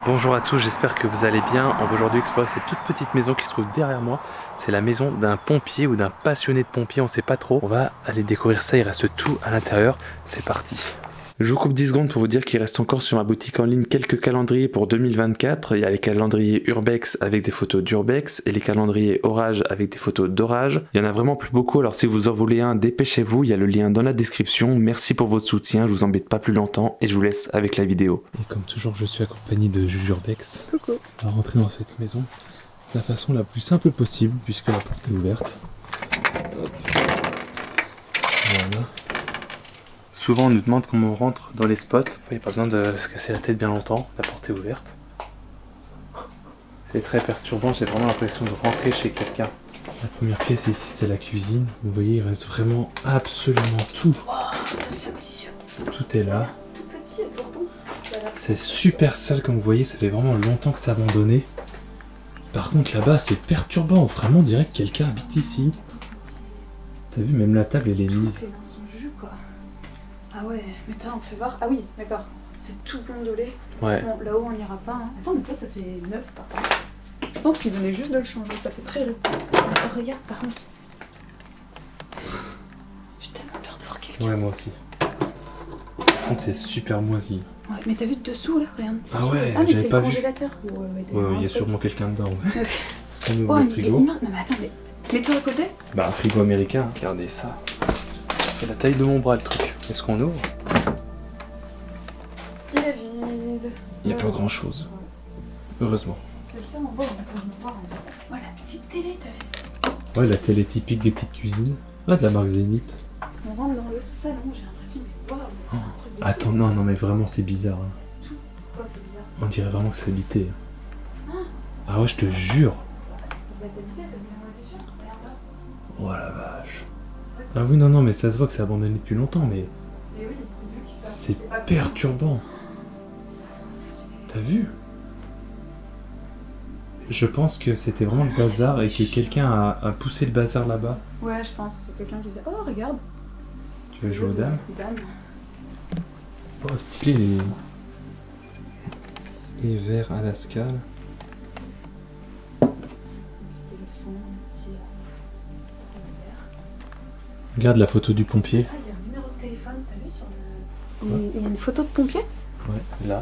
Bonjour à tous, j'espère que vous allez bien. On va aujourd'hui explorer cette toute petite maison qui se trouve derrière moi. C'est la maison d'un pompier ou d'un passionné de pompier, on sait pas trop. On va aller découvrir ça, il reste tout à l'intérieur. C'est parti. Je vous coupe 10 secondes pour vous dire qu'il reste encore sur ma boutique en ligne quelques calendriers pour 2024. Il y a les calendriers Urbex avec des photos d'Urbex et les calendriers Orage avec des photos d'orage. Il y en a vraiment plus beaucoup, alors si vous en voulez un, dépêchez-vous. Il y a le lien dans la description. Merci pour votre soutien, je vous embête pas plus longtemps et je vous laisse avec la vidéo. Et comme toujours, je suis accompagné de Juge Urbex. Coucou. On va rentrer dans cette maison de la façon la plus simple possible puisque la porte est ouverte. Hop. Voilà. Souvent on nous demande comment on rentre dans les spots. Il n'y a pas besoin de se casser la tête bien longtemps, la porte est ouverte. C'est très perturbant, j'ai vraiment l'impression de rentrer chez quelqu'un. La première pièce ici c'est la cuisine. Vous voyez, il reste vraiment absolument tout. Tout est là. Tout petit et pourtant ça a l'air... C'est super sale comme vous voyez, ça fait vraiment longtemps que c'est abandonné. Par contre là-bas c'est perturbant, vraiment on dirait que quelqu'un habite ici. T'as vu, même la table elle est mise. C'est dans son jus quoi. Ah ouais, mais on fait voir. Ah oui, d'accord. C'est tout gondolé. Ouais. Bon, là-haut on n'ira pas. Hein. Attends, mais ça fait neuf par contre. Je pense qu'il venait juste de le changer, ça fait très récent. Oh, regarde par contre. J'ai tellement peur de voir quelqu'un. Ouais, moi aussi. Par contre c'est super moisi. Ouais, mais t'as vu dessous là, regarde. Ah ouais, ah, mais j'avais c'est pas le vu. congélateur. Ouais, il y a sûrement quelqu'un dedans. Ouais. Est-ce qu'on ouvre Oh, le il est frigo? humain. Non mais attends, mets-toi à côté. Bah un frigo américain, regardez ça. C'est la taille de mon bras le truc. Est-ce qu'on ouvre? Il est vide. Il n'y a pas grand chose. Heureusement. C'est le seul endroit où on peut me voir. Oh, la petite télé, t'as vu? Ouais, la télé typique des petites cuisines. Ah, de la marque Zénith. On rentre dans le salon, j'ai l'impression, mais waouh, c'est un truc de... Attends, non, mais vraiment c'est bizarre. Hein. Quoi, c'est bizarre? On dirait vraiment que c'est habité. Ah ouais, je te jure. C'est pas d'habiter, t'as vu la moisissure? Regarde là. Oh la vache. C'est vrai que Ah oui, non, mais ça se voit que c'est abandonné depuis longtemps, mais Mais oui, c'est vu qu'ils savent. c'est pas perturbant. C'est trop stylé. T'as vu? Je pense que c'était vraiment le bazar et que quelqu'un a poussé le bazar là-bas. Ouais, je pense. C'est quelqu'un qui faisait. Oh, regarde. Tu veux jouer aux dames? Dame. Oh, stylé les verres Alaska. Là. Petit téléphone, petit. Regarde la photo du pompier. Ah, il y a un numéro de téléphone, t'as vu sur le. Il y a une photo de pompier? Ouais, là.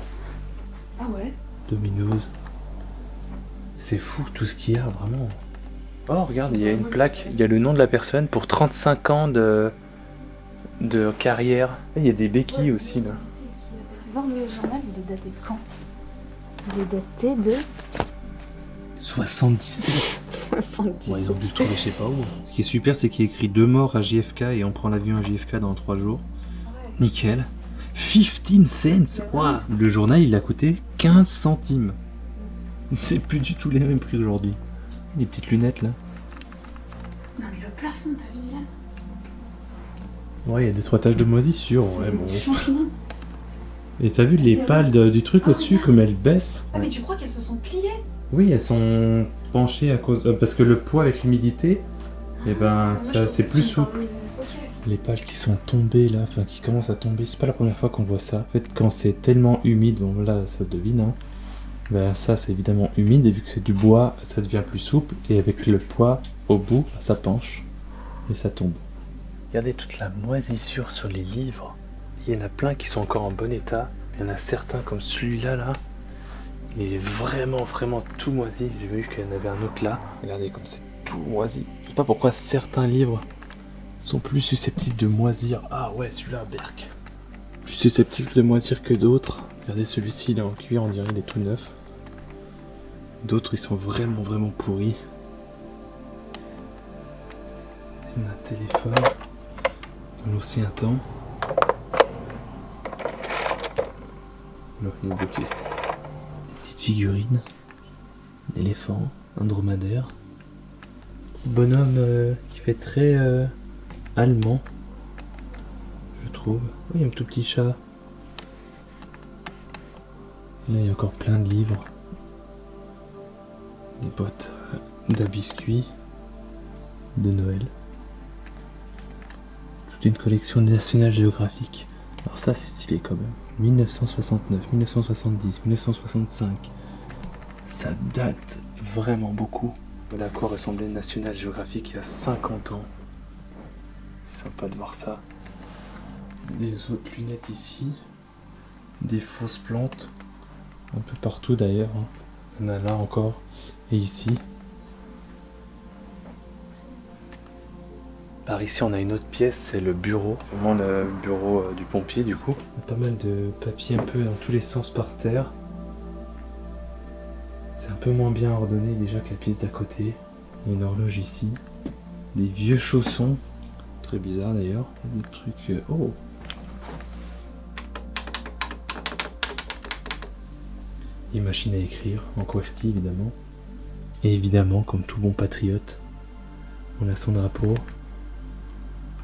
Ah ouais. Domino's. C'est fou tout ce qu'il y a, vraiment. Oh, regarde, il y a une plaque, il y a le nom de la personne pour 35 ans de carrière. Il y a des béquilles aussi, là. Voir le journal, il est daté de quand? Il est daté de 77. 77. Ouais, ils ont dû trouver je sais pas où. Ce qui est super, c'est qu'il y a écrit 2 morts à JFK et on prend l'avion à JFK dans 3 jours. Nickel. 15 cents. Wow. Le journal, il a coûté 15 centimes. C'est plus du tout les mêmes prix aujourd'hui. Les petites lunettes là. Non mais le plafond, t'as vu Diane? Ouais, il y a 2-3 taches de moisissure. C'est Ouais, bon. des champignons. Et t'as vu les pales du truc au-dessus, comme elles baissent? Ah mais tu crois qu'elles se sont pliées? Oui, elles sont penchées à cause... parce que le poids avec l'humidité, et ben Moi, je ça pensais c'est que plus tu parlais- souple. Ok. Les pales qui sont tombées là, enfin qui commencent à tomber, c'est pas la première fois qu'on voit ça. En fait, quand c'est tellement humide, bon là ça se devine, hein. Ben ça c'est évidemment humide et vu que c'est du bois, ça devient plus souple et avec le poids au bout, ça penche et ça tombe. Regardez toute la moisissure sur les livres. Il y en a plein qui sont encore en bon état. Il y en a certains comme celui-là là. Il est vraiment tout moisi. J'ai vu qu'il y en avait un autre là. Regardez comme c'est tout moisi. Je sais pas pourquoi certains livres sont plus susceptibles de moisir. Ah ouais, celui-là, Berk. Plus susceptible de moisir que d'autres. Regardez celui-ci, il est en cuir, on dirait il est tout neuf. D'autres, ils sont vraiment pourris. C'est un téléphone. Dans l'ancien temps. Là, il est bloqué. Des petites figurines. Un éléphant, un dromadaire. Petit bonhomme qui fait très allemand, je trouve. Oui, il y a un tout petit chat. Là, il y a encore plein de livres. Des boîtes de biscuits de Noël. Toute une collection de National Geographic. Alors ça, c'est stylé quand même. 1969, 1970, 1965. Ça date vraiment beaucoup. Voilà à quoi ressemblait National Geographic il y a 50 ans. C'est sympa de voir ça. Des autres lunettes ici. Des fausses plantes. Un peu partout d'ailleurs. Il y en a là encore. Et ici. Par ici on a une autre pièce, c'est le bureau. Vraiment le bureau du pompier du coup. Il y a pas mal de papier un peu dans tous les sens par terre. C'est un peu moins bien ordonné déjà que la pièce d'à côté. Il y a une horloge ici. Des vieux chaussons. Très bizarre d'ailleurs. Des trucs... Oh! Une machine à écrire, en QWERTY évidemment. Et évidemment, comme tout bon patriote, on a son drapeau.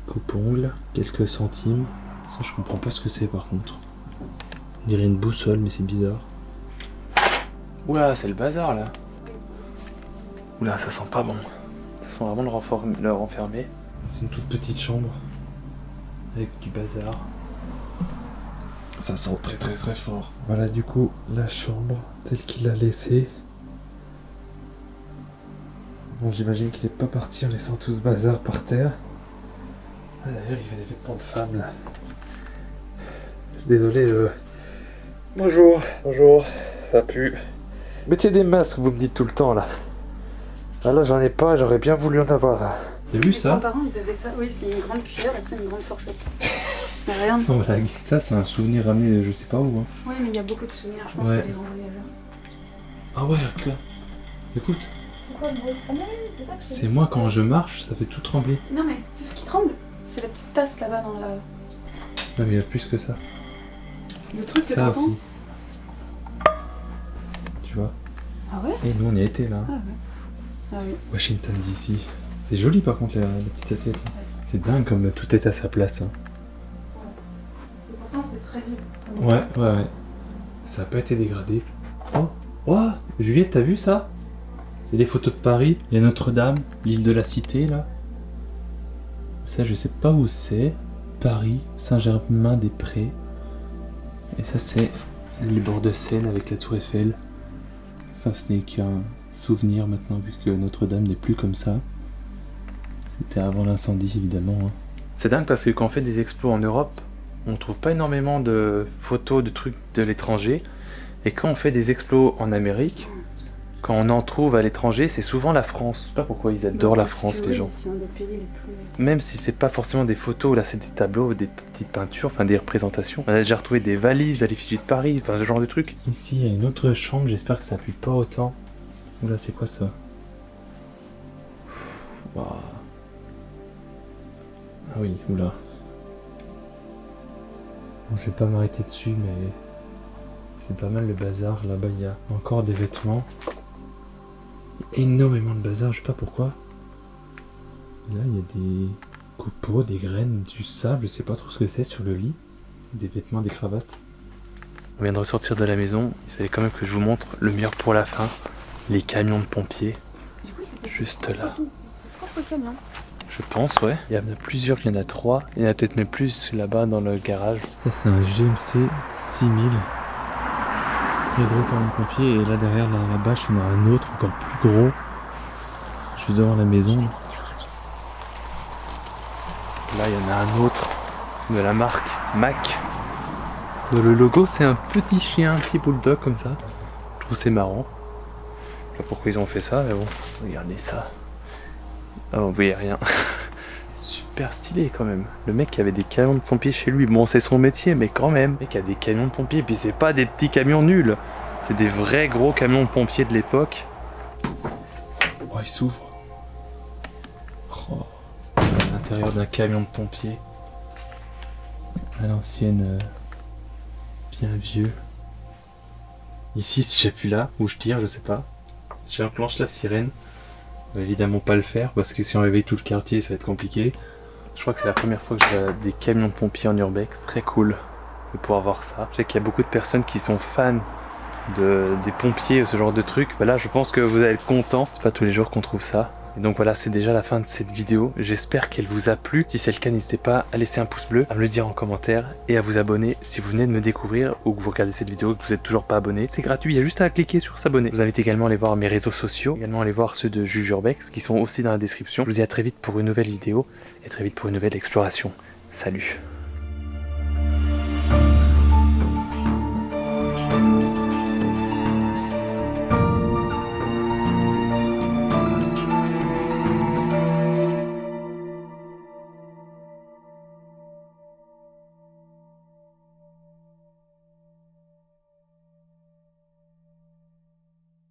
Coupe-ongles, quelques centimes. Ça, je comprends pas ce que c'est par contre. On dirait une boussole, mais c'est bizarre. Oula, c'est le bazar là. Oula, ça sent pas bon. Ça sent vraiment le renfermer. C'est une toute petite chambre. Avec du bazar. Ça sent très très très fort. Voilà du coup la chambre telle qu'il l'a laissée. Bon, j'imagine qu'il est pas parti en laissant tout ce bazar par terre. Ah, d'ailleurs il y avait des vêtements de femme là. Désolé. Bonjour, bonjour, ça pue. Mettez des masques, vous me dites tout le temps là. Ah là j'en ai pas, j'aurais bien voulu en avoir. T'as vu ça? Mes grands-parents ils avaient ça, oui, c'est une grande cuillère et c'est une grande fourchette. Mais rien. Sans blague. Ça c'est un souvenir ramené je sais pas où. Hein. Ouais, mais il y a beaucoup de souvenirs, je pense Ouais. qu'il y a des grands voyageurs. Ah ouais, regarde. Écoute, C'est quoi le bruit? Ah non, oui, c'est ça que c'est moi quand je marche, ça fait tout trembler. Non, mais c'est ce qui tremble. C'est la petite tasse là-bas dans la. Non mais il y a plus que ça. Le truc que Ça t'entends. aussi. Tu vois? Ah ouais? Et nous on y a été là. Ah ouais. Ah oui. Washington DC. C'est joli par contre la petite assiette là. C'est dingue comme tout est à sa place. Hein. Et pourtant c'est très vieux. Ouais. Ça a pas été dégradé. Oh Juliette, t'as vu ça? C'est des photos de Paris. Il y a Notre-Dame, l'île de la Cité là. Ça je sais pas où c'est. Paris, Saint-Germain-des-Prés. Et ça c'est les bords de Seine avec la tour Eiffel. Ça ce n'est qu'un souvenir maintenant vu que Notre-Dame n'est plus comme ça. C'était avant l'incendie évidemment. Hein. C'est dingue parce que quand on fait des explos en Europe, on trouve pas énormément de photos de trucs de l'étranger. Et quand on fait des explos en Amérique, quand on en trouve à l'étranger, c'est souvent la France. Je sais pas pourquoi ils adorent la France les gens. C'est un des pays les plus. Même si c'est pas forcément des photos, là c'est des tableaux, des petites peintures, enfin des représentations. On a déjà retrouvé des valises à l'effigie de Paris, enfin ce genre de trucs. Ici il y a une autre chambre, j'espère que ça pue pas autant. Oula, c'est quoi ça? Waouh. Ah oui, oula. Bon, je vais pas m'arrêter dessus, mais c'est pas mal le bazar. Là-bas, il y a encore des vêtements. Énormément de bazar, je sais pas pourquoi. Là, il y a des copeaux, des graines, du sable, je sais pas trop ce que c'est sur le lit. Des vêtements, des cravates. On vient de ressortir de la maison. Il fallait quand même que je vous montre le meilleur pour la fin. Les camions de pompiers. Du coup, c'était Juste là. C'est propre camion. Je pense, ouais. Il y en a plusieurs, il y en a 3. Il y en a peut-être même plus là-bas dans le garage. Ça, c'est un GMC 6000. Très gros camion de pompier. Et là, derrière la bâche, il y en a un autre, encore plus gros. Juste devant la maison. Là, il y en a un autre de la marque Mac. Le logo, c'est un petit chien, un petit bulldog comme ça. Je trouve c'est marrant. Je sais pas pourquoi ils ont fait ça, mais bon. Regardez ça. Ah, vous voyez rien. Super stylé quand même. Le mec qui avait des camions de pompiers chez lui. Bon, c'est son métier, mais quand même. Le mec a des camions de pompiers. Puis c'est pas des petits camions nuls. C'est des vrais gros camions de pompiers de l'époque. Oh, il s'ouvre. Oh. À l'intérieur d'un camion de pompiers. À l'ancienne. Bien vieux. Ici, si j'appuie là, ou je tire, je sais pas. J'enclenche la sirène. On va évidemment pas le faire parce que si on réveille tout le quartier, ça va être compliqué. Je crois que c'est la première fois que je vois des camions de pompiers en urbex. Très cool de pouvoir voir ça. Je sais qu'il y a beaucoup de personnes qui sont fans des pompiers, ce genre de trucs. Bah là, je pense que vous allez être contents. C'est pas tous les jours qu'on trouve ça. Et donc voilà, c'est déjà la fin de cette vidéo. J'espère qu'elle vous a plu. Si c'est le cas, n'hésitez pas à laisser un pouce bleu, à me le dire en commentaire et à vous abonner si vous venez de me découvrir ou que vous regardez cette vidéo et que vous n'êtes toujours pas abonné. C'est gratuit, il y a juste à cliquer sur s'abonner. Je vous invite également à aller voir mes réseaux sociaux, également à aller voir ceux de Jules Urbex qui sont aussi dans la description. Je vous dis à très vite pour une nouvelle vidéo et très vite pour une nouvelle exploration. Salut!